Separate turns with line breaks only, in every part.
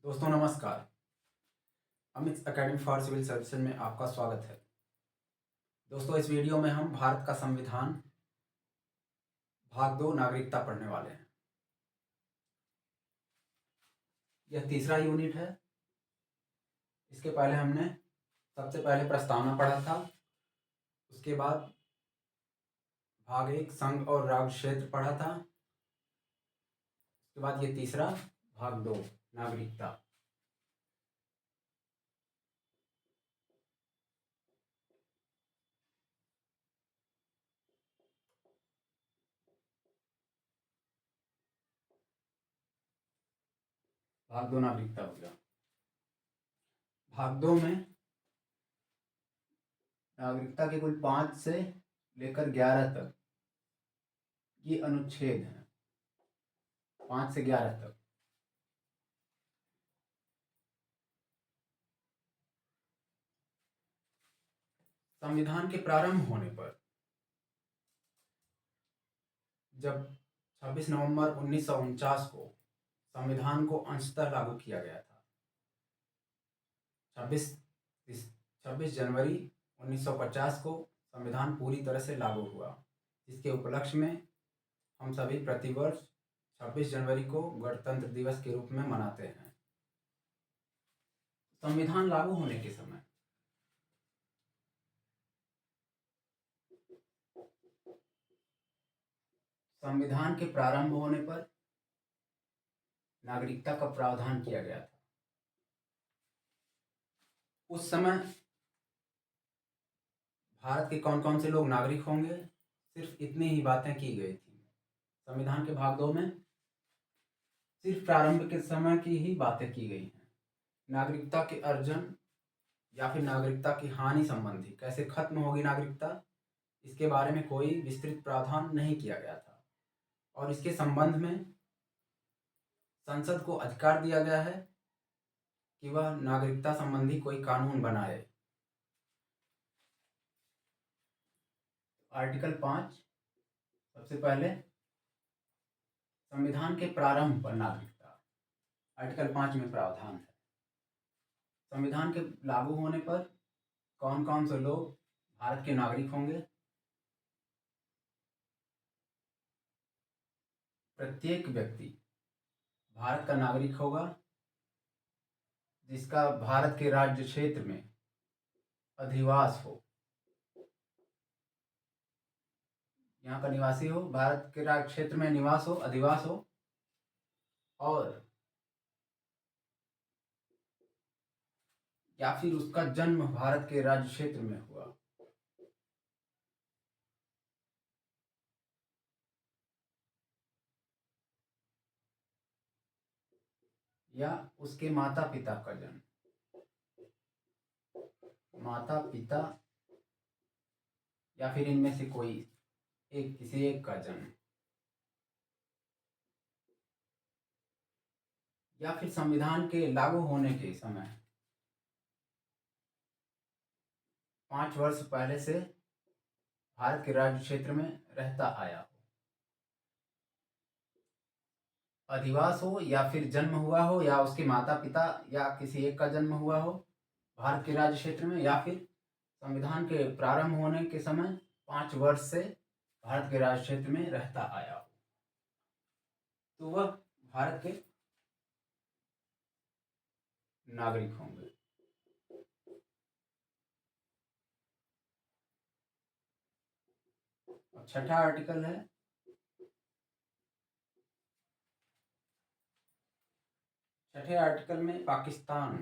दोस्तों नमस्कार। Amit academy for civil services में आपका स्वागत है। दोस्तों इस वीडियो में हम भारत का संविधान भाग 2 नागरिकता पढ़ने वाले हैं। यह तीसरा यूनिट है। इसके पहले हमने सबसे पहले प्रस्तावना पढ़ा था, उसके बाद भाग 1 संघ और राज्य क्षेत्र पढ़ा था, उसके बाद ये तीसरा भाग 2 नागरिकता। भाग 2 नागरिकता हो गया। भाग 2 में नागरिकता के कुल 5 से लेकर 11 तक ये अनुच्छेद हैं, 5 से 11 तक। संविधान के प्रारंभ होने पर जब 26 नवंबर 1949 को संविधान को अंशतः लागू किया गया था, 26 जनवरी 1950 को संविधान पूरी तरह से लागू हुआ, जिसके उपलक्ष्य में हम सभी प्रतिवर्ष 26 जनवरी को गणतंत्र दिवस के रूप में मनाते हैं। संविधान लागू होने के समय संविधान के प्रारंभ होने पर नागरिकता का प्रावधान किया गया था। उस समय भारत के कौन कौन से लोग नागरिक होंगे, सिर्फ इतनी ही बातें की गई थी। संविधान के भाग 2 में सिर्फ प्रारंभ के समय की ही बातें की गई हैं। नागरिकता के अर्जन या फिर नागरिकता की हानि संबंधी, कैसे खत्म होगी नागरिकता, इसके बारे में कोई विस्तृत प्रावधान नहीं किया गया था। और इसके संबंध में संसद को अधिकार दिया गया है कि वह नागरिकता संबंधी कोई कानून बनाए। आर्टिकल 5 सबसे पहले संविधान के प्रारंभ पर नागरिकता, आर्टिकल 5 में प्रावधान है। संविधान के लागू होने पर कौन कौन से लोग भारत के नागरिक होंगे। प्रत्येक व्यक्ति भारत का नागरिक होगा जिसका भारत के राज्य क्षेत्र में अधिवास हो, यहाँ का निवासी हो, भारत के राज्य क्षेत्र में निवास हो, अधिवास हो, और या फिर उसका जन्म भारत के राज्य क्षेत्र में हुआ, या उसके माता पिता का जन्म, माता पिता या फिर इनमें से कोई एक, किसी एक का जन्म, या फिर संविधान के लागू होने के समय 5 वर्ष पहले से भारत के राज्य क्षेत्र में रहता आया हो, अधिवास हो या फिर जन्म हुआ हो, या उसके माता पिता या किसी एक का जन्म हुआ हो भारत के राज्य क्षेत्र में, या फिर संविधान के प्रारंभ होने के समय 5 वर्ष से भारत के राज्य क्षेत्र में रहता आया हो, तो वह भारत के नागरिक होंगे। अब छठा आर्टिकल है, छठे आर्टिकल में पाकिस्तान,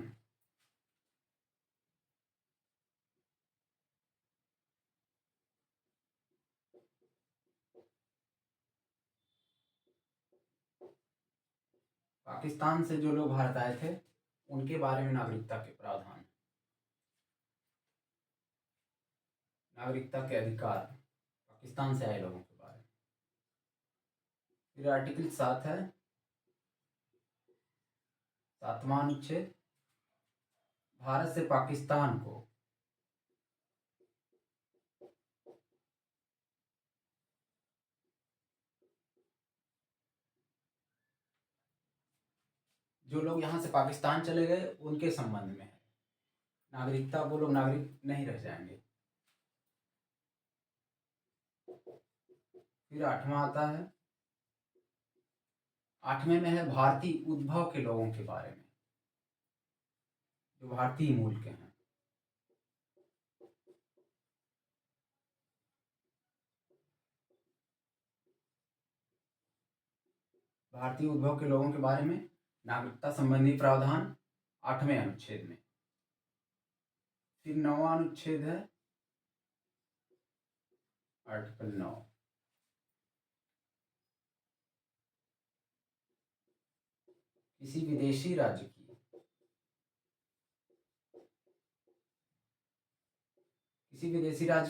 पाकिस्तान से जो लोग भारत आए थे उनके बारे में नागरिकता के प्रावधान, नागरिकता के अधिकार पाकिस्तान से आए लोगों के बारे में। फिर आर्टिकल 7 है, 7वां अनुच्छेद, भारत से पाकिस्तान को जो लोग यहाँ से पाकिस्तान चले गए उनके संबंध में है। नागरिकता, वो लोग नागरिक नहीं रह जाएंगे। फिर 8वां आता है, 8वें में है भारतीय उद्भव के लोगों के बारे में, जो भारतीय मूल के हैं। भारतीय उद्भव के लोगों के बारे में नागरिकता संबंधी प्रावधान 8वें अनुच्छेद में। फिर 9वां अनुच्छेद है आर्टिकल 9। किसी विदेशी राज्य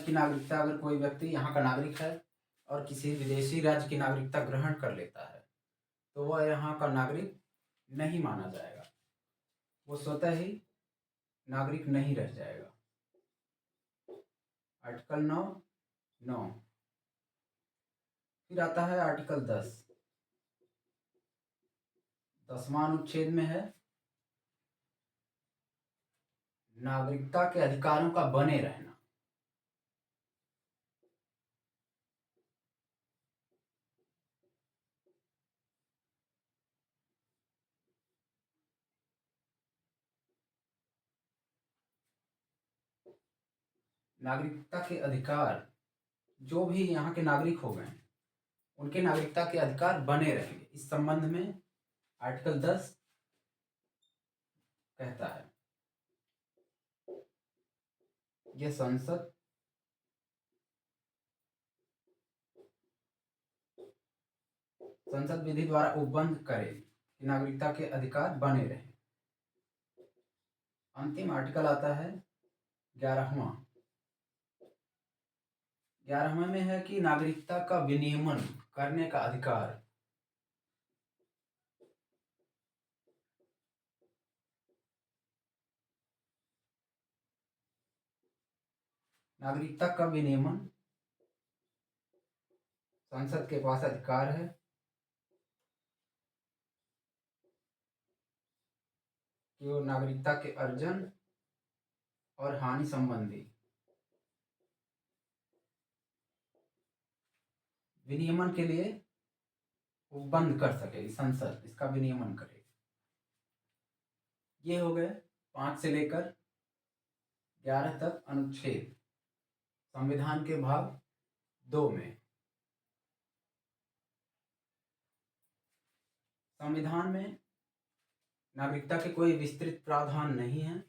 की नागरिकता अगर कोई व्यक्ति यहाँ का नागरिक है और किसी विदेशी राज्य की नागरिकता ग्रहण कर लेता है तो वह यहाँ का नागरिक नहीं माना जाएगा, वो स्वतः ही नागरिक नहीं रह जाएगा। आर्टिकल 9। फिर आता है आर्टिकल 10। 10वां अनुच्छेद में है नागरिकता के अधिकारों का बने रहना। नागरिकता के अधिकार, जो भी यहाँ के नागरिक हो गए उनके नागरिकता के अधिकार बने रहेंगे। इस संबंध में आर्टिकल 10 कहता है यह संसद विधि द्वारा उपबंध करे कि नागरिकता के अधिकार बने रहे। अंतिम आर्टिकल आता है 11वां। 11वें में है कि नागरिकता का विनियमन करने का अधिकार। नागरिकता का विनियमन संसद के पास अधिकार है। कि वो नागरिकता के अर्जन और हानि संबंधी विनियमन के लिए वो बंद कर सकेगी, संसद इसका विनियमन करेगी। ये हो गए 5 से लेकर 11 तक अनुच्छेद संविधान के भाग 2 में। संविधान में नागरिकता के कोई विस्तृत प्रावधान नहीं है।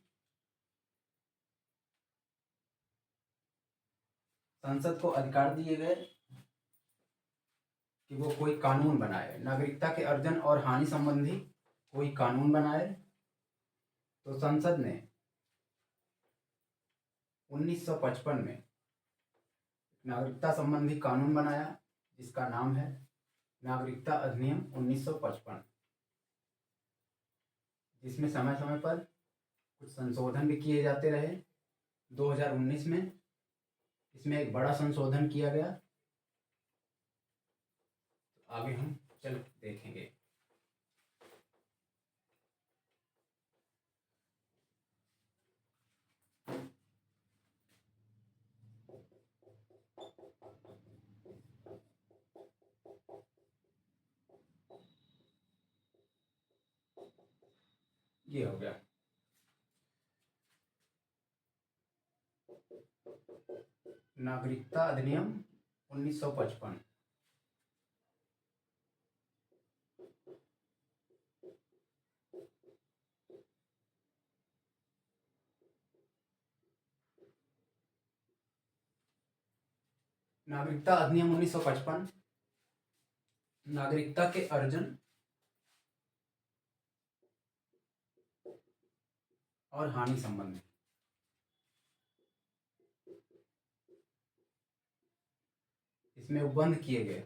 संसद को अधिकार दिए गए कि वो कोई कानून बनाए, नागरिकता के अर्जन और हानि संबंधी कोई कानून बनाए। तो संसद ने 1955 में नागरिकता संबंधी कानून बनाया जिसका नाम है नागरिकता अधिनियम 1955, जिसमें समय समय पर कुछ संशोधन भी किए जाते रहे। 2019 में इसमें एक बड़ा संशोधन किया गया। तो आगे हम चल देखेंगे। ये हो गया नागरिकता अधिनियम 1955। नागरिकता अधिनियम 1955 नागरिकता के अर्जन और हानि संबंधी इसमें उपबंध किए गए।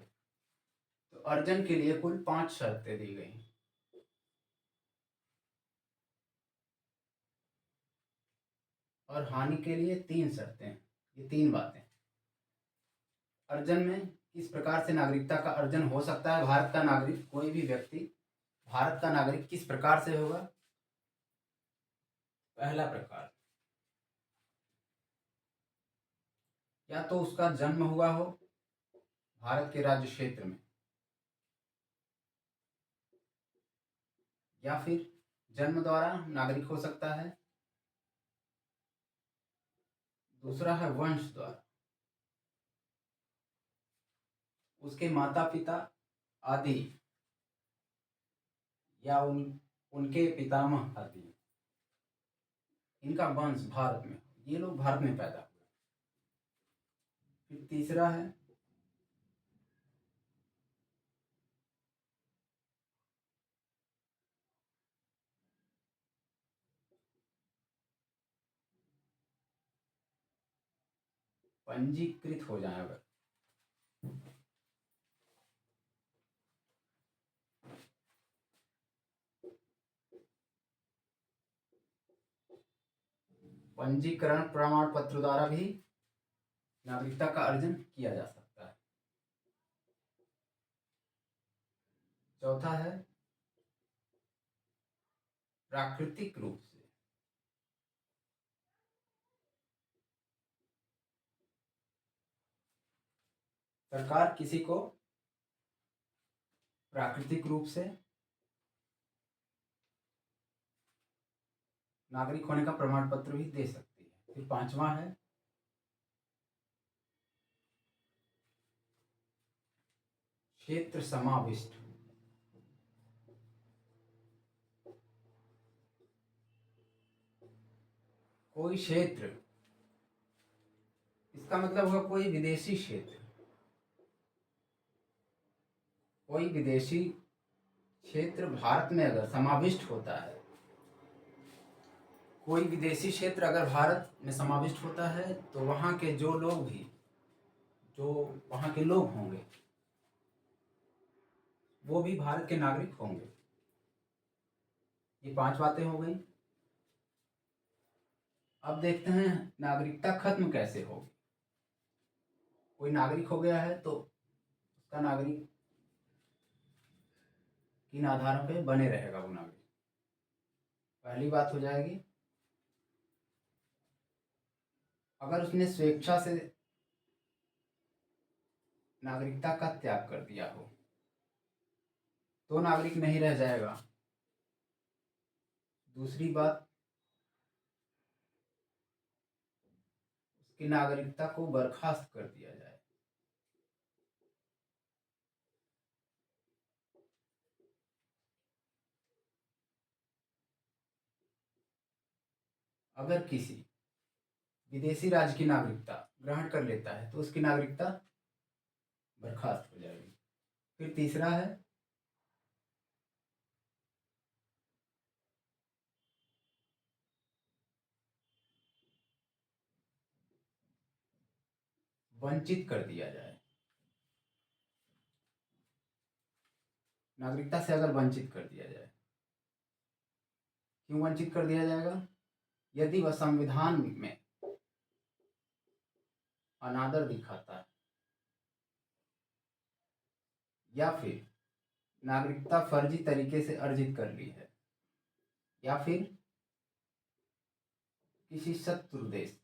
तो अर्जन के लिए कुल 5 शर्तें दी गई और हानि के लिए 3 शर्तें। ये 3 बातें। अर्जन में किस प्रकार से नागरिकता का अर्जन हो सकता है। भारत का नागरिक कोई भी व्यक्ति भारत का नागरिक किस प्रकार से होगा? पहला प्रकार, या तो उसका जन्म हुआ हो भारत के राज्य क्षेत्र में, या फिर जन्म द्वारा नागरिक हो सकता है। दूसरा है वंश द्वारा, उसके माता पिता आदि या उनके पितामह आदि, इनका वंश भारत में, ये लोग भारत में पैदा हुए। फिर तीसरा है पंजीकृत हो जाए अगर। पंजीकरण प्रमाण पत्र द्वारा भी नागरिकता का अर्जन किया जा सकता है। चौथा है प्राकृतिक रूप से, सरकार किसी को प्राकृतिक रूप से नागरिक होने का प्रमाण पत्र भी दे सकती है। फिर पांचवा है क्षेत्र समाविष्ट, कोई क्षेत्र, इसका मतलब हुआ कोई विदेशी क्षेत्र, कोई विदेशी क्षेत्र भारत में अगर समाविष्ट होता है, कोई विदेशी क्षेत्र अगर भारत में समाविष्ट होता है तो वहाँ के जो लोग भी, जो वहाँ के लोग होंगे वो भी भारत के नागरिक होंगे। ये 5 बातें हो गई। अब देखते हैं नागरिकता खत्म कैसे होगी। कोई नागरिक हो गया है तो उसका नागरिक किन आधारों पे बने रहेगा वो नागरिक। पहली बात हो जाएगी, अगर उसने स्वेच्छा से नागरिकता का त्याग कर दिया हो तो नागरिक नहीं रह जाएगा। दूसरी बात, उसकी नागरिकता को बर्खास्त कर दिया जाए। अगर किसी विदेशी राज्य की नागरिकता ग्रहण कर लेता है तो उसकी नागरिकता बर्खास्त हो जाएगी। फिर तीसरा है वंचित कर दिया जाए। नागरिकता से अगर वंचित कर दिया जाए, क्यों वंचित कर दिया जाएगा? यदि वह संविधान में अनादर दिखाता है, या फिर नागरिकता फर्जी तरीके से अर्जित कर ली है, या फिर किसी शत्रु देश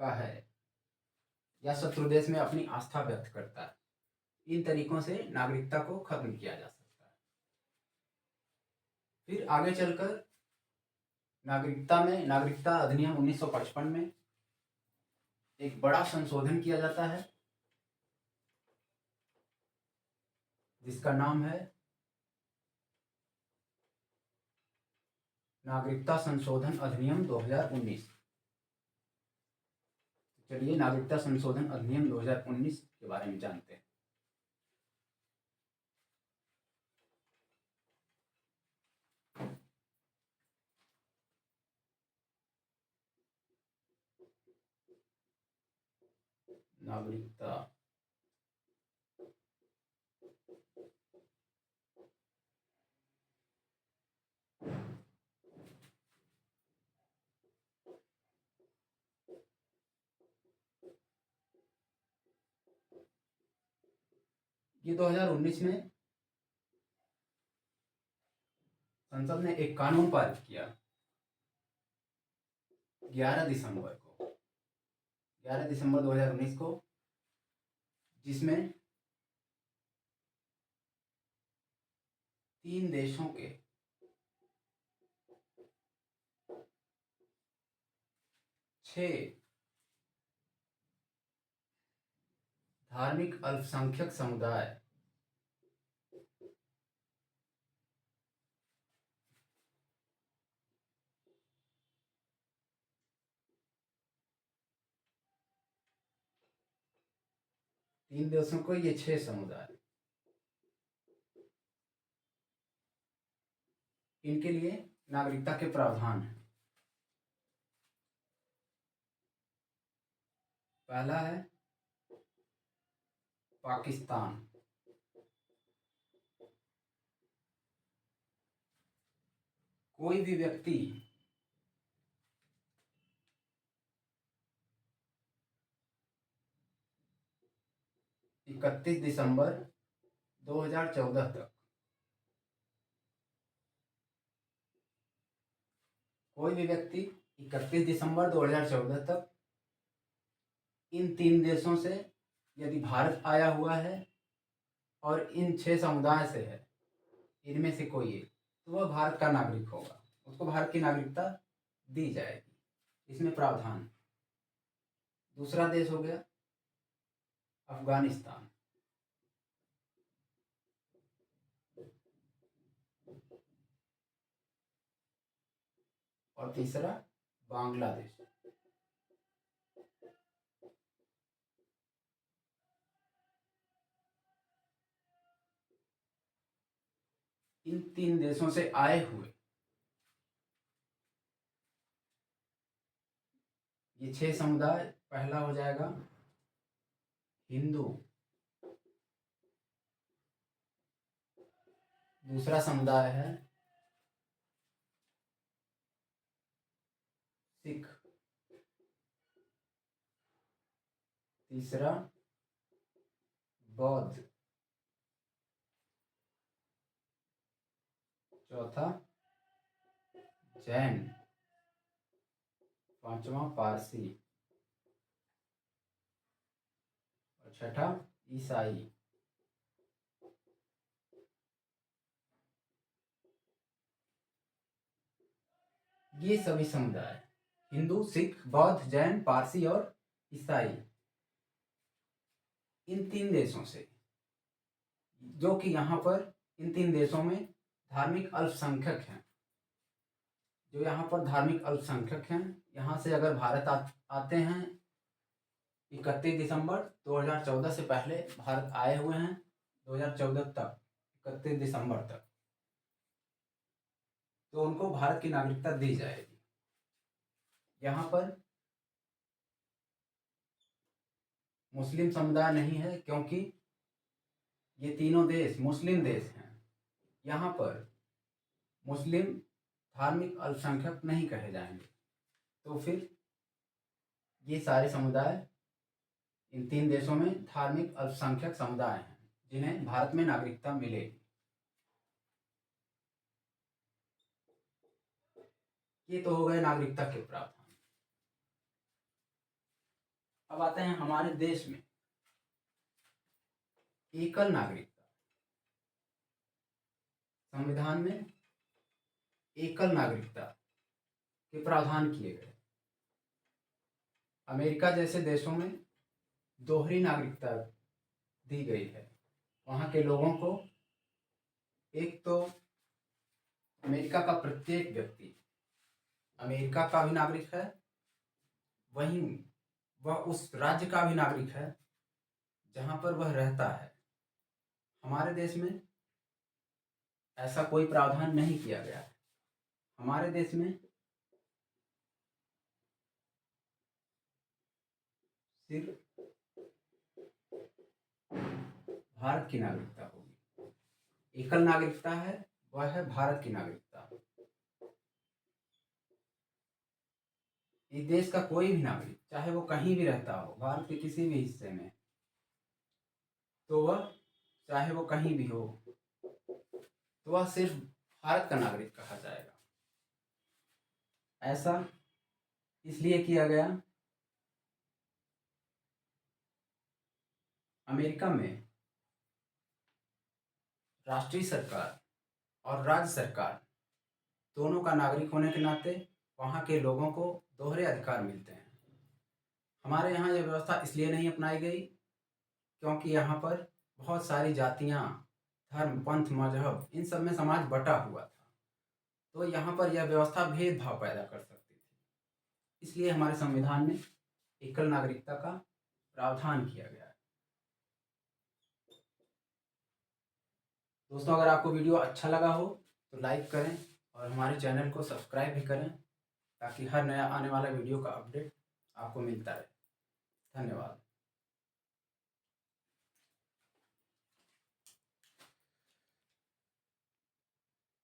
का है, या शत्रु देश में अपनी आस्था व्यक्त करता है, इन तरीकों से नागरिकता को खत्म किया जा सकता है। फिर आगे चलकर नागरिकता अधिनियम 1955 में एक बड़ा संशोधन किया जाता है जिसका नाम है नागरिकता संशोधन अधिनियम 2019। चलिए नागरिकता संशोधन अधिनियम 2019 के बारे में जानते हैं। नागरिकता ये 2019 में संसद ने एक कानून पारित किया 11 दिसंबर 2019 को, जिसमें 3 देशों के 6 धार्मिक अल्पसंख्यक समुदाय तीन देशों को ये 6 समुदाय, इनके लिए नागरिकता के प्रावधान हैं। पहला है पाकिस्तान, कोई भी व्यक्ति इकतीस दिसंबर 2014 तक, कोई भी व्यक्ति 31 दिसंबर 2014 तक इन 3 देशों से यदि भारत आया हुआ है और इन 6 समुदाय से है, इनमें से कोई एक, तो वह भारत का नागरिक होगा, उसको भारत की नागरिकता दी जाएगी। इसमें प्रावधान। दूसरा देश हो गया अफगानिस्तान, और तीसरा बांग्लादेश। इन 3 देशों से आए हुए ये 6 समुदाय, पहला हो जाएगा हिंदू, दूसरा समुदाय है सिख, तीसरा बौद्ध, चौथा जैन, पांचवा पारसी और छठा ईसाई। ये सभी समुदाय हिंदू, सिख, बौद्ध, जैन, पारसी और ईसाई, इन 3 देशों से, जो कि यहाँ पर इन 3 देशों में धार्मिक अल्पसंख्यक हैं, जो यहाँ पर धार्मिक अल्पसंख्यक हैं, यहाँ से अगर भारत आते हैं 31 दिसंबर 2014 से पहले भारत आए हुए हैं 2014 तक, 31 दिसंबर तक, तो उनको भारत की नागरिकता दी जाएगी। यहाँ पर मुस्लिम समुदाय नहीं है, क्योंकि ये तीनों देश मुस्लिम देश हैं। यहाँ पर मुस्लिम धार्मिक अल्पसंख्यक नहीं कहे जाएंगे, तो फिर ये सारे समुदाय इन 3 देशों में धार्मिक अल्पसंख्यक समुदाय हैं, जिन्हें भारत में नागरिकता मिलेगी। ये तो हो गए नागरिकता के प्रावधान। अब आते हैं हमारे देश में एकल नागरिकता। संविधान में एकल नागरिकता के प्रावधान किए गए। अमेरिका जैसे देशों में दोहरी नागरिकता दी गई है। वहाँ के लोगों को एक तो अमेरिका का प्रत्येक व्यक्ति अमेरिका का भी नागरिक है, वहीं वह उस राज्य का भी नागरिक है जहाँ पर वह रहता है। हमारे देश में ऐसा कोई प्रावधान नहीं किया गया है। हमारे देश में सिर्फ भारत की नागरिकता होगी। एकल नागरिकता है, वह है भारत की नागरिकता। इस देश का कोई भी नागरिक, चाहे वो कहीं भी रहता हो, भारत के किसी भी हिस्से में, तो वह चाहे वो कहीं भी हो, तो वह सिर्फ भारत का नागरिक कहा जाएगा। ऐसा इसलिए किया गया, अमेरिका में राष्ट्रीय सरकार और राज्य सरकार दोनों का नागरिक होने के नाते वहाँ के लोगों को दोहरे अधिकार मिलते हैं। हमारे यहाँ यह व्यवस्था इसलिए नहीं अपनाई गई क्योंकि यहाँ पर बहुत सारी जातियाँ, धर्म, पंथ, मजहब, इन सब में समाज बटा हुआ था, तो यहाँ पर यह व्यवस्था भेदभाव पैदा कर सकती थी। इसलिए हमारे संविधान में एकल नागरिकता का प्रावधान किया गया है। दोस्तों, अगर आपको वीडियो अच्छा लगा हो तो लाइक करें और हमारे चैनल को सब्सक्राइब भी करें ताकि हर नया आने वाला वीडियो का अपडेट आपको मिलता रहे। धन्यवाद।